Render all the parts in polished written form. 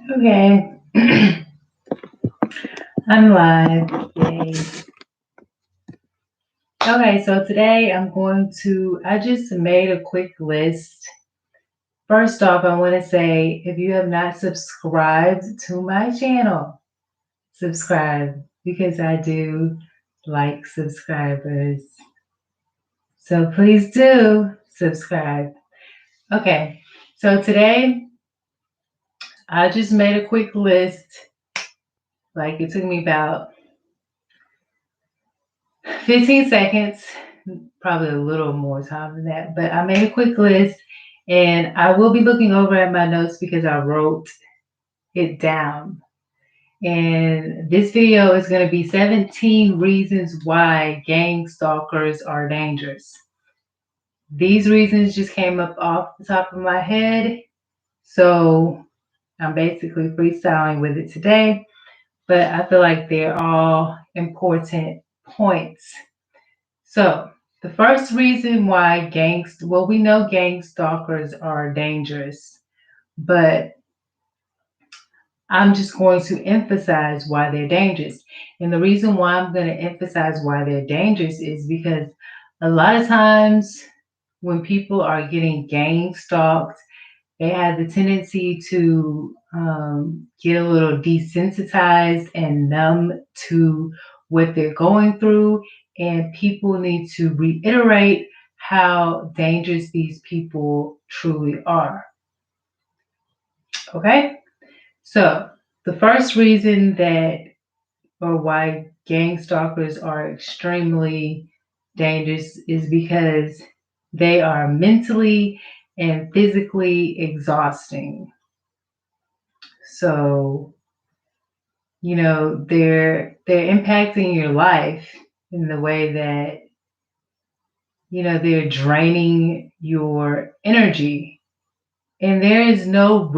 Okay, I'm live. Yay. Okay, so today I just made a quick list. First off, I want to say if you have not subscribed to my channel, subscribe because I do like subscribers. So please do subscribe. Okay, so today I just made a quick list. Like it took me about 15 seconds, probably a little more time than that, but I made a quick list and I will be looking over at my notes because I wrote it down. And this video is going to be 17 reasons why gang stalkers are dangerous. These reasons just came up off the top of my head, so I'm basically freestyling with it today, but I feel like they're all important points. So, the first reason why we know gang stalkers are dangerous, but I'm just going to emphasize why they're dangerous. And the reason why I'm going to emphasize why they're dangerous is because a lot of times when people are getting gang stalked, they have the tendency to get a little desensitized and numb to what they're going through. And people need to reiterate how dangerous these people truly are. Okay? So, the first reason or why gang stalkers are extremely dangerous is because they are mentally and physically exhausting. So, they're impacting your life in the way that, they're draining your energy. And there's no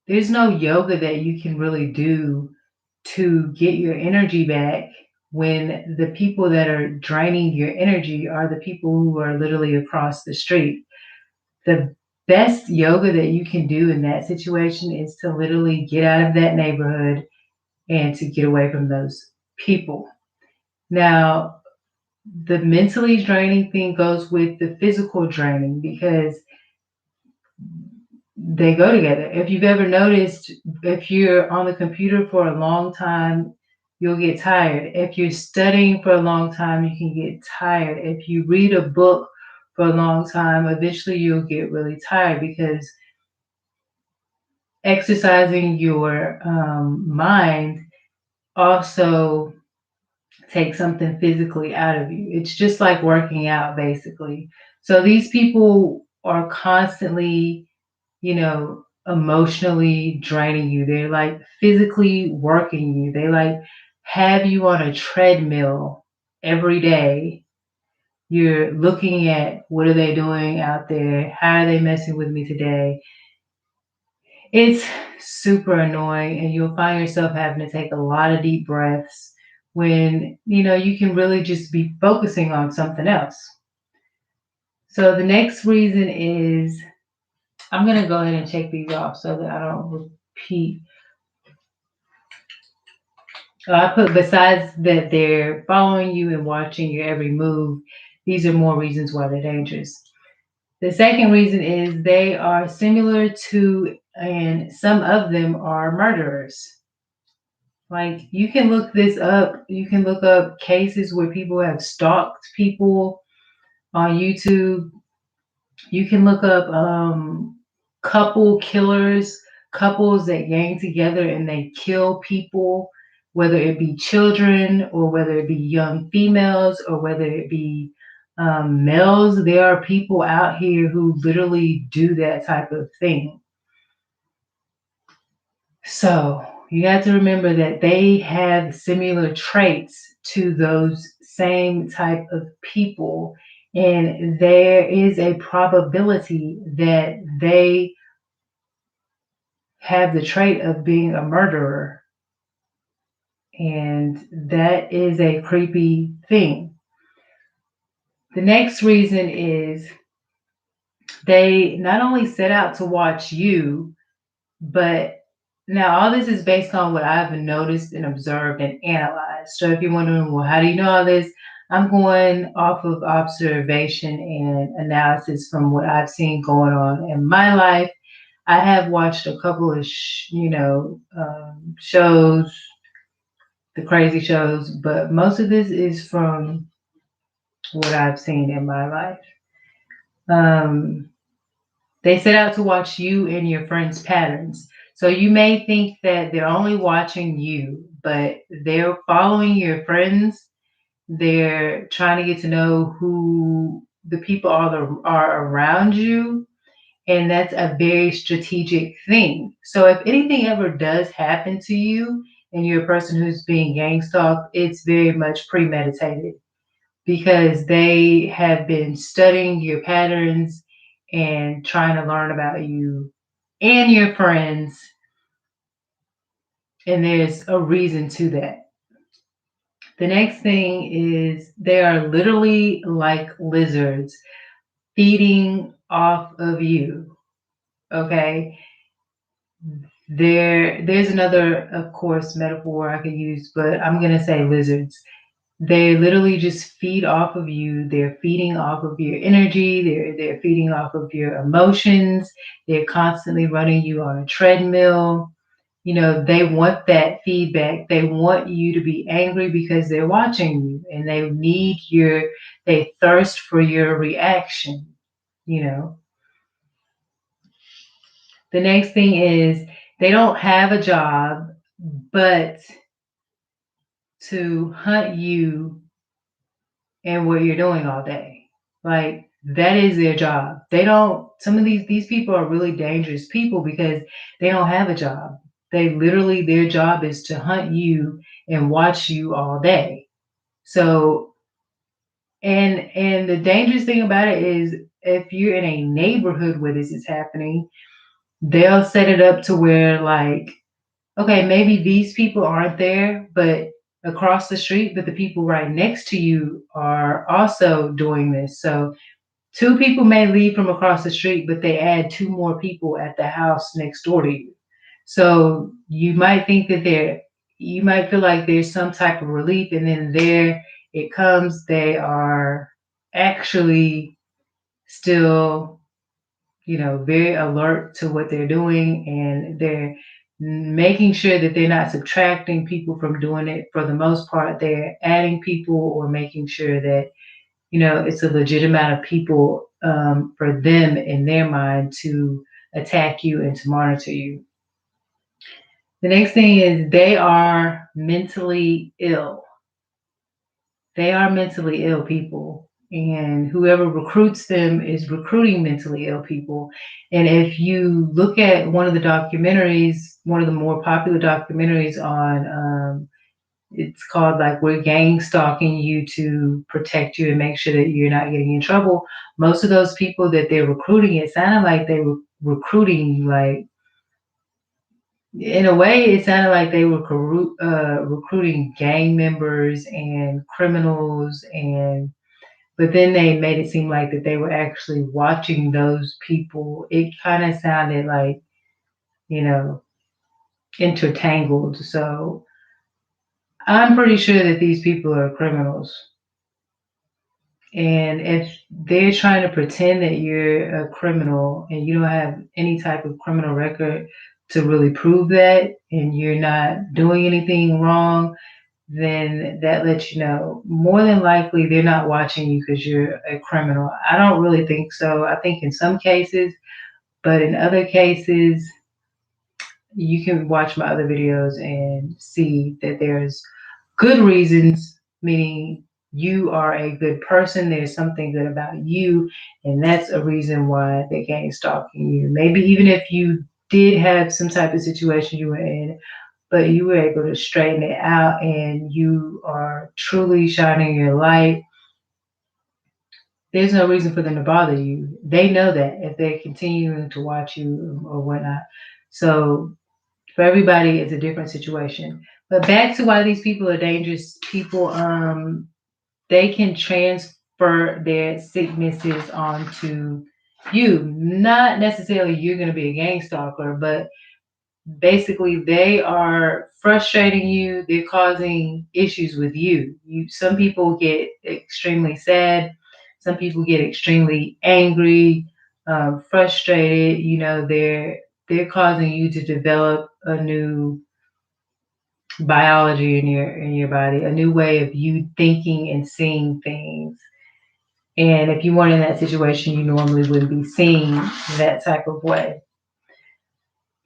yoga that you can really do to get your energy back when the people that are draining your energy are the people who are literally across the street. The best yoga that you can do in that situation is to literally get out of that neighborhood and to get away from those people. Now, the mentally draining thing goes with the physical draining because they go together. If you've ever noticed, if you're on the computer for a long time, you'll get tired. If you're studying for a long time, you can get tired. If you read a book for a long time, eventually you'll get really tired because exercising your mind also takes something physically out of you. It's just like working out, basically. So these people are constantly, emotionally draining you. They're like physically working you. They like have you on a treadmill every day. You're looking at what are they doing out there? How are they messing with me today? It's super annoying, and you'll find yourself having to take a lot of deep breaths when you can really just be focusing on something else. So the next reason is I'm going to go ahead and check these off so that I don't repeat. I put besides that they're following you and watching your every move, these are more reasons why they're dangerous. The second reason is they are similar to, and some of them are murderers. Like you can look this up. You can look up cases where people have stalked people on YouTube. You can look up couple killers, couples that gang together and they kill people, whether it be children or whether it be young females or whether it be males. There are people out here who literally do that type of thing. So you have to remember that they have similar traits to those same type of people. And there is a probability that they have the trait of being a murderer. And that is a creepy thing. The next reason is they not only set out to watch you, But now all this is based on what I've noticed and observed and analyzed. So if you're wondering, well, how do you know all this? I'm going off of observation and analysis from what I've seen going on in my life. I have watched a couple of, shows, the crazy shows, but most of this is from what I've seen in my life. Um, They set out to watch you and your friends' patterns. So you may think that they're only watching you, but they're following your friends. They're trying to get to know who the people are around you. And that's a very strategic thing. So if anything ever does happen to you and you're a person who's being gang stalked, it's very much premeditated because they have been studying your patterns and trying to learn about you and your friends. And there's a reason to that. The next thing is they are literally like lizards feeding off of you. Okay. There's another, of course, metaphor I could use, but I'm gonna say lizards. They literally just feed off of you. They're feeding off of your energy. They're feeding off of your emotions. They're constantly running you on a treadmill. They want that feedback. They want you to be angry because they're watching you and they thirst for your reaction. You know. The next thing is they don't have a job but to hunt you and what you're doing all day. Like that is their job. They don't some of these people are really dangerous people because they don't have a job. They literally their job is to hunt you and watch you all day. So and the dangerous thing about it is if you're in a neighborhood where this is happening, they'll set it up to where like okay, maybe these people aren't there, but across the street, but the people right next to you are also doing this. So two people may leave from across the street, but they add two more people at the house next door to you. So you might think that you might feel like there's some type of relief, and then there it comes. They are actually still very alert to what they're doing and they're making sure that they're not subtracting people from doing it. For the most part, they're adding people or making sure that, it's a legit amount of people for them in their mind to attack you and to monitor you. The next thing is they are mentally ill. They are mentally ill people. And whoever recruits them is recruiting mentally ill people. And if you look at one of the documentaries, one of the more popular documentaries on, it's called like We're Gang Stalking You to Protect You and Make Sure that you're not getting in trouble. Most of those people that they're recruiting, it sounded like they were recruiting like in a way, it sounded like they were recruiting gang members and criminals, and but then they made it seem like that they were actually watching those people. It kind of sounded like you know intertangled. So I'm pretty sure that these people are criminals, and if they're trying to pretend that you're a criminal and you don't have any type of criminal record to really prove that, and you're not doing anything wrong, then that lets you know more than likely they're not watching you because you're a criminal. I don't really think so. I think in some cases, but in other cases, you can watch my other videos and see that there's good reasons, meaning you are a good person. There's something good about you, and that's a reason why they can't stalking you. Maybe even if you did have some type of situation you were in, but you were able to straighten it out and you are truly shining your light, there's no reason for them to bother you. They know that if they're continuing to watch you or whatnot. So for everybody, it's a different situation. But back to why these people are dangerous people, they can transfer their sicknesses onto you. Not necessarily you're going to be a gang stalker, but basically they are frustrating you. They're causing issues with you. Some people get extremely sad. Some people get extremely angry, frustrated. They're causing you to develop a new biology in your body, a new way of you thinking and seeing things. And if you weren't in that situation, you normally wouldn't be seeing that type of way.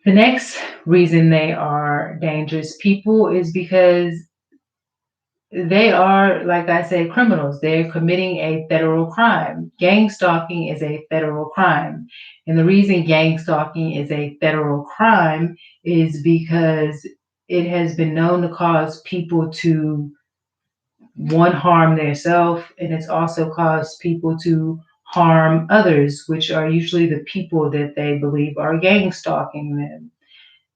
The next reason they are dangerous people is because they are, like I said, criminals. They're committing a federal crime. Gang stalking is a federal crime. And the reason gang stalking is a federal crime is because it has been known to cause people to, one, harm themselves, and it's also caused people to harm others, which are usually the people that they believe are gang stalking them.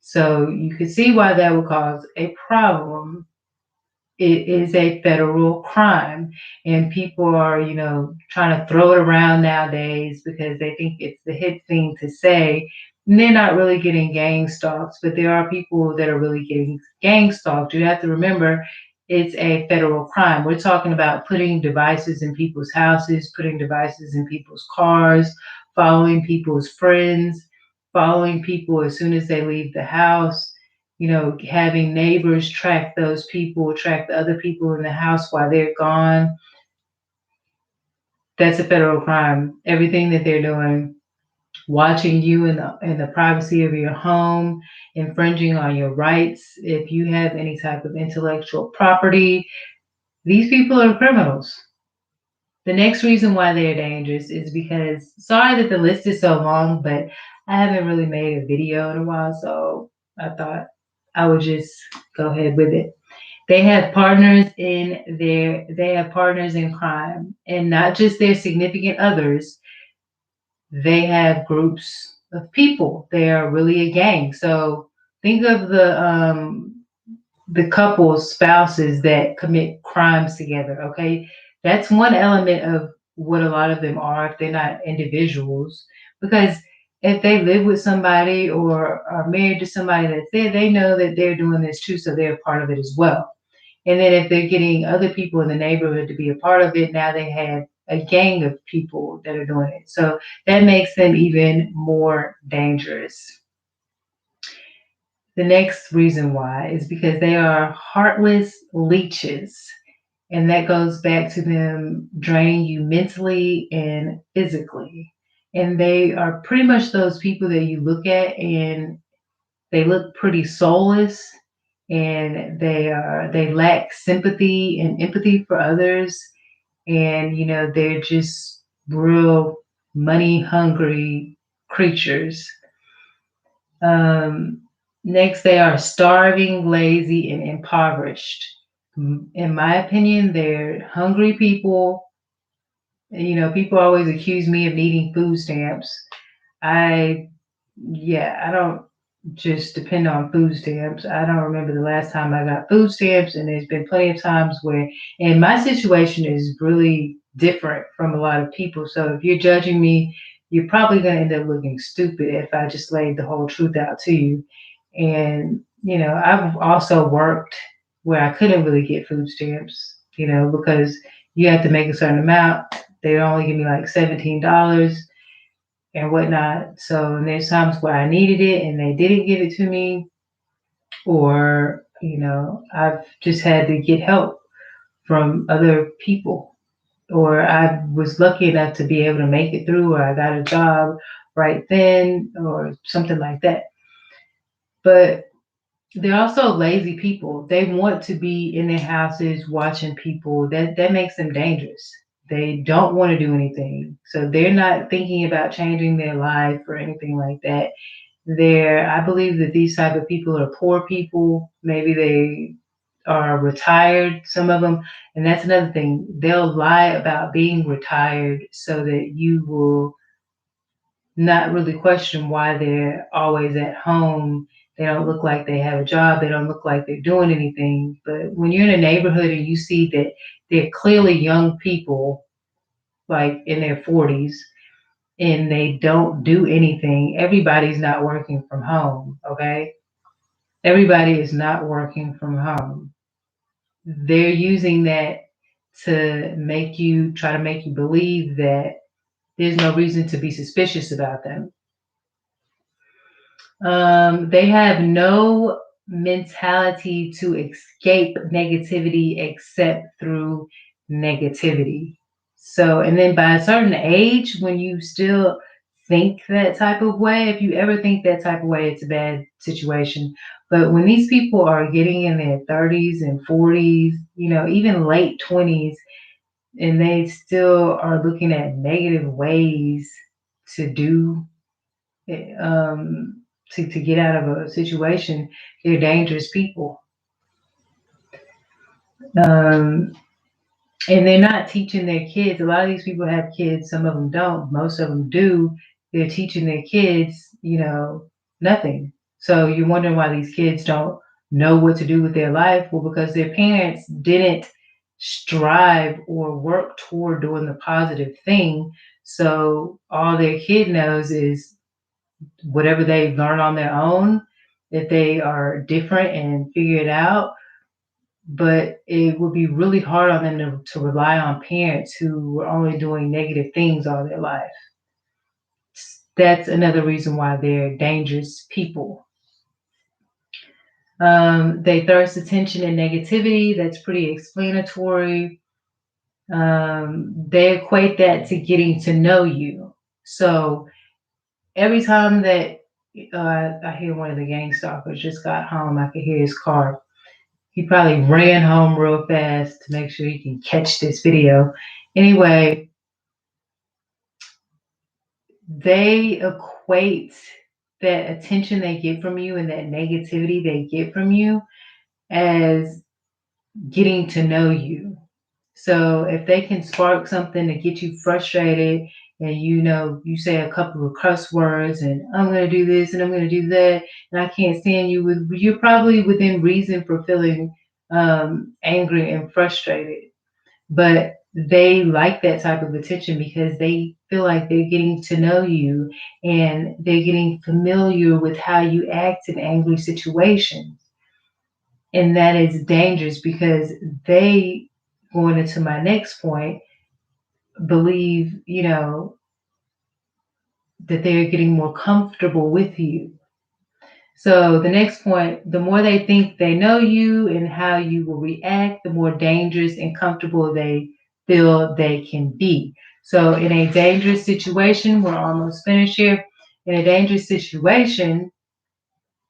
So you can see why that would cause a problem. It is a federal crime, and people are, trying to throw it around nowadays because they think it's the hip thing to say. And they're not really getting gang stalked, but there are people that are really getting gang stalked. You have to remember it's a federal crime. We're talking about putting devices in people's houses, putting devices in people's cars, following people's friends, following people as soon as they leave the house, having neighbors track those people, track the other people in the house while they're gone. That's a federal crime. Everything that they're doing, watching you in the privacy of your home, infringing on your rights. If you have any type of intellectual property, these people are criminals. The next reason why they're dangerous is because, sorry that the list is so long, but I haven't really made a video in a while, so I thought I would just go ahead with it. They have partners in crime, and not just their significant others. They have groups of people. They are really a gang. So think of the couples, spouses that commit crimes together. Okay, that's one element of what a lot of them are if they're not individuals. Because if they live with somebody or are married to somebody that's there, they know that they're doing this too, so they're part of it as well. And then if they're getting other people in the neighborhood to be a part of it, now they have a gang of people that are doing it. So that makes them even more dangerous. The next reason why is because they are heartless leeches. And that goes back to them draining you mentally and physically. And they are pretty much those people that you look at and they look pretty soulless, and they lack sympathy and empathy for others, and they're just real money hungry creatures. um, Next, they are starving, lazy, and impoverished. In my opinion, they're hungry people. People always accuse me of needing food stamps. I Yeah, I don't just depend on food stamps. I don't remember the last time I got food stamps, and there's been plenty of times where, and my situation is really different from a lot of people. So if you're judging me, you're probably going to end up looking stupid if I just laid the whole truth out to you. And, I've also worked where I couldn't really get food stamps, because you have to make a certain amount. They only give me like $17 and whatnot. So and there's times where I needed it and they didn't give it to me, or I've just had to get help from other people, or I was lucky enough to be able to make it through, or I got a job right then, or something like that. But they're also lazy people. They want to be in their houses watching people. That makes them dangerous. They don't want to do anything. So they're not thinking about changing their life or anything like that. I believe that these type of people are poor people. Maybe they are retired, some of them. And that's another thing. They'll lie about being retired so that you will not really question why they're always at home. They don't look like they have a job. They don't look like they're doing anything. But when you're in a neighborhood and you see that they're clearly young people, like in their 40s, and they don't do anything, everybody's not working from home, okay? Everybody is not working from home. They're using that to try to make you believe that there's no reason to be suspicious about them. They have no mentality to escape negativity except through negativity. So, and then by a certain age, when you still think that type of way, if you ever think that type of way, it's a bad situation. But when these people are getting in their 30s and 40s, even late 20s, and they still are looking at negative ways to do to get out of a situation, they're dangerous people. Um, and they're not teaching their kids. A lot of these people have kids, some of them don't, most of them do. They're teaching their kids, nothing. So you're wondering why these kids don't know what to do with their life. Well, because their parents didn't strive or work toward doing the positive thing. So all their kid knows is whatever they learn on their own, if they are different and figure it out. But it would be really hard on them to rely on parents who were only doing negative things all their life. That's another reason why they're dangerous people. They thirst attention and negativity. That's pretty explanatory. They equate that to getting to know you. So every time that I hear one of the gang stalkers just got home, I could hear his car. He probably ran home real fast to make sure he can catch this video. Anyway, they equate that attention they get from you and that negativity they get from you as getting to know you. So if they can spark something to get you frustrated and you say a couple of cuss words and I'm going to do this and I'm going to do that and I can't stand you, you're probably within reason for feeling angry and frustrated. But they like that type of attention because they feel like they're getting to know you and they're getting familiar with how you act in angry situations. And that is dangerous because they, going into my next point, believe, that they're getting more comfortable with you. So the next point, the more they think they know you and how you will react, the more dangerous and comfortable they feel they can be. So in a dangerous situation, we're almost finished here. In a dangerous situation,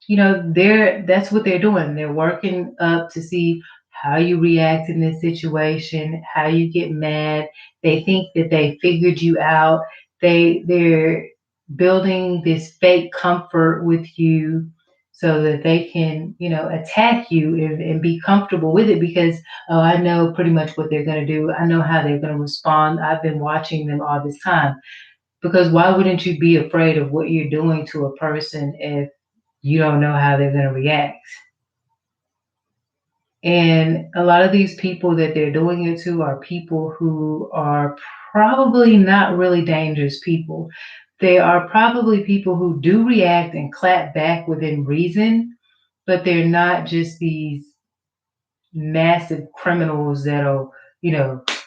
that's what they're doing. They're working up to see how you react in this situation, how you get mad. They think that they figured you out. They're building this fake comfort with you so that they can, attack you and be comfortable with it because, oh, I know pretty much what they're going to do. I know how they're going to respond. I've been watching them all this time. Because why wouldn't you be afraid of what you're doing to a person if you don't know how they're going to react? And a lot of these people that they're doing it to are people who are probably not really dangerous people. They are probably people who do react and clap back within reason, but they're not just these massive criminals that'll,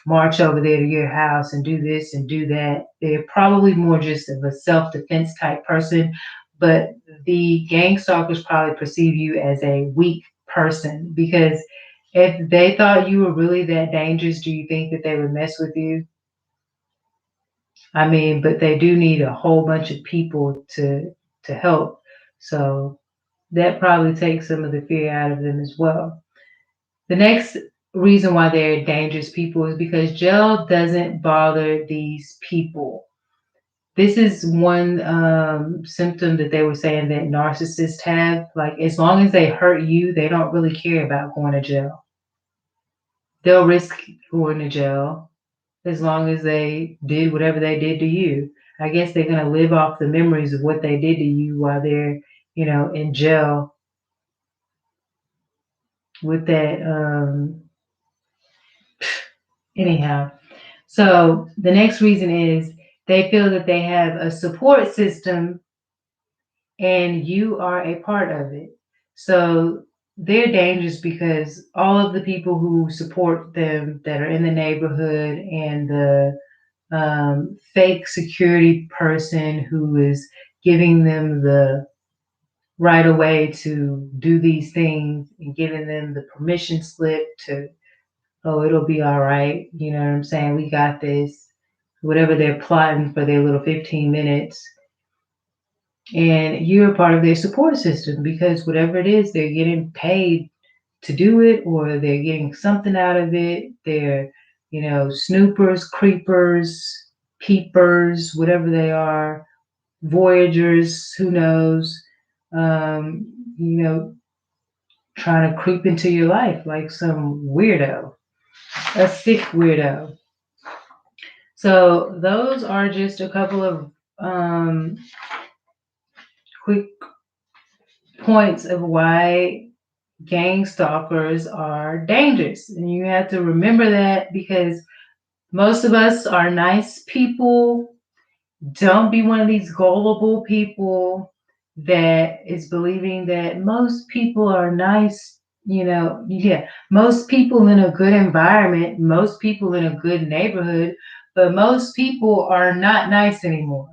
march over there to your house and do this and do that. They're probably more just of a self-defense type person, but the gang stalkers probably perceive you as a weak person because if they thought you were really that dangerous, do you think that they would mess with you? I mean, but they do need a whole bunch of people to help. So that probably takes some of the fear out of them as well. The next reason why they're dangerous people is because jail doesn't bother these people. This is one symptom that they were saying that narcissists have. Like, as long as they hurt you, they don't really care about going to jail. They'll risk going to jail as long as they did whatever they did to you. I guess they're going to live off the memories of what they did to you while they're, in jail with that. Anyhow, so the next reason is they feel that they have a support system and you are a part of it. So they're dangerous because all of the people who support them that are in the neighborhood and the fake security person who is giving them the right away to do these things and giving them the permission slip to, oh, it'll be all right. You know what I'm saying? We got this. Whatever they're plotting for their little 15 minutes. And you're a part of their support system because whatever it is, they're getting paid to do it or they're getting something out of it. They're, snoopers, creepers, peepers, whatever they are, voyagers, who knows, um, you know, trying to creep into your life like some weirdo, a sick weirdo. So those are just a couple of quick points of why gang stalkers are dangerous. And you have to remember that because most of us are nice people. Don't be one of these gullible people that is believing that most people are nice. Most people in a good environment, most people in a good neighborhood, but most people are not nice anymore.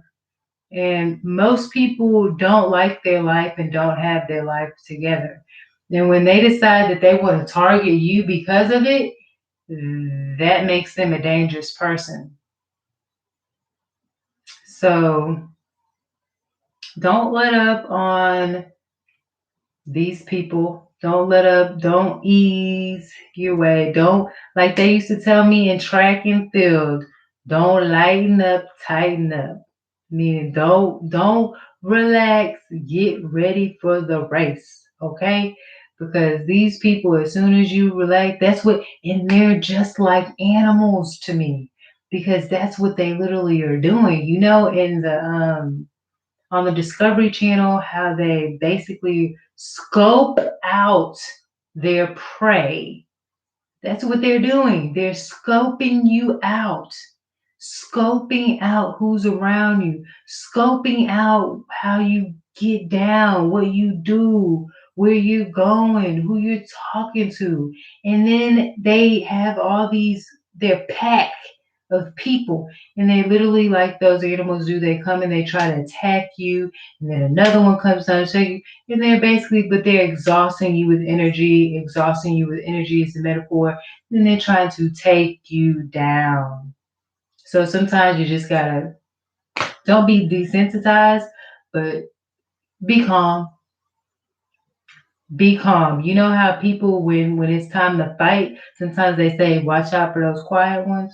And most people don't like their life and don't have their life together. And when they decide that they want to target you because of it, that makes them a dangerous person. So don't let up on these people. Don't let up. Don't ease your way. Don't, like they used to tell me in track and field, don't lighten up, tighten up. Meaning don't relax, get ready for the race. Okay? Because these people, as soon as you relax, and they're just like animals to me. Because that's what they literally are doing. In the on the Discovery Channel, how they basically scope out their prey. That's what they're doing. They're scoping you out, scoping out who's around you, scoping out how you get down, what you do, where you're going, who you're talking to. And then they have all their pack of people, and they literally, like those animals do, they come and they try to attack you, and then another one comes down to take you, and they're exhausting you with energy is the metaphor, and they're trying to take you down. So sometimes you just gotta, don't be desensitized, but be calm. Be calm. You know how people, when it's time to fight, sometimes they say, watch out for those quiet ones.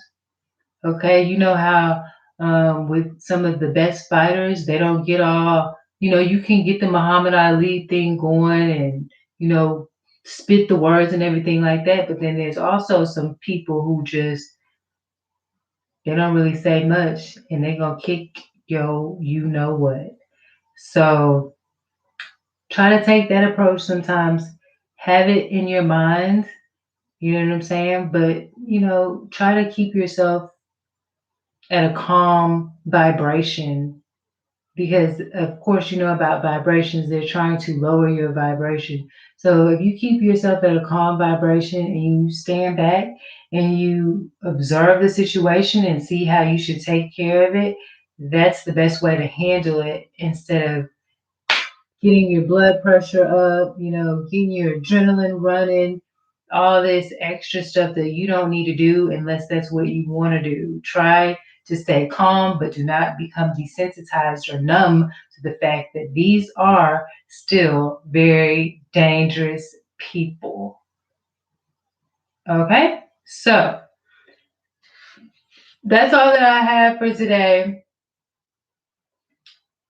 Okay, you know how with some of the best fighters, they don't get all, you can get the Muhammad Ali thing going and, spit the words and everything like that. But then there's also some people who just, they don't really say much and they're going to kick you know what. So try to take that approach sometimes. Have it in your mind, you know what I'm saying? But, try to keep yourself at a calm vibration because of course you know about vibrations, they're trying to lower your vibration. So if you keep yourself at a calm vibration and you stand back and you observe the situation and see how you should take care of it, that's the best way to handle it instead of getting your blood pressure up, getting your adrenaline running, all this extra stuff that you don't need to do unless that's what you want to do. Try to stay calm, but do not become desensitized or numb to the fact that these are still very dangerous people. Okay? So that's all that I have for today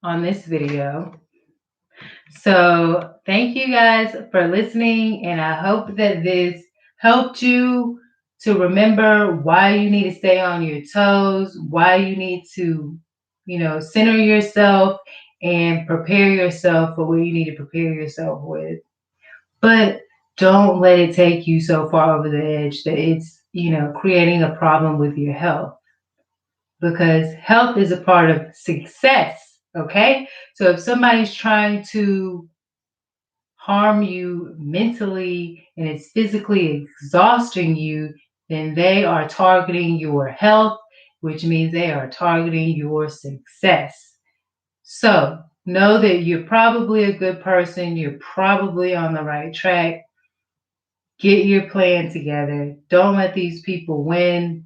on this video. So thank you guys for listening, and I hope that this helped you to remember why you need to stay on your toes, why you need to, center yourself and prepare yourself for what you need to prepare yourself with. But don't let it take you so far over the edge that it's, creating a problem with your health, because health is a part of success. Okay. So if somebody's trying to harm you mentally and it's physically exhausting you, then they are targeting your health, which means they are targeting your success. So know that you're probably a good person. You're probably on the right track. Get your plan together. Don't let these people win.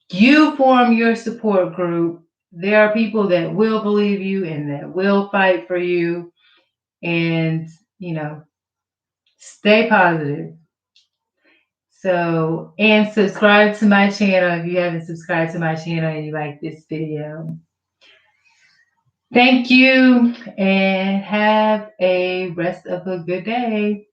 You form your support group. There are people that will believe you and that will fight for you. And, you know, stay positive. So, and subscribe to my channel if you haven't subscribed to my channel and you like this video. Thank you and have a rest of a good day.